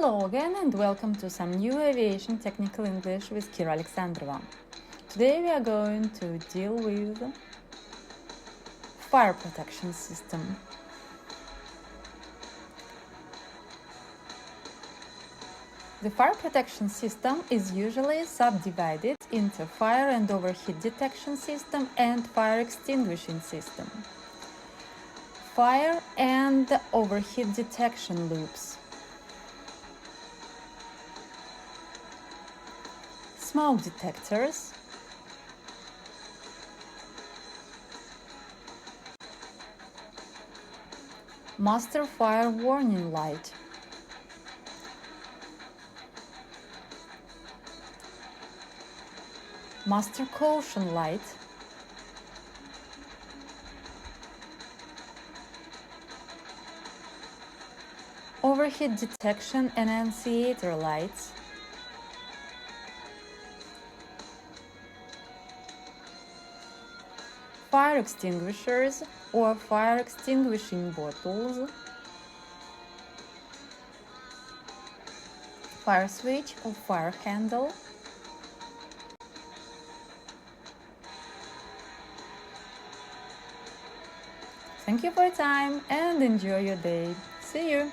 Hello again and welcome to some new aviation technical English with Kira Alexandrova. Today we are going to deal with fire protection system. The fire protection system is usually subdivided into fire and overheat detection system and fire extinguishing system. Fire and overheat detection loops. Smoke detectors, master fire warning light, master caution light, overheat detection annunciator lights, fire extinguishers or fire extinguishing bottles, fire switch or fire handle, Thank you for your time and enjoy your day. See you!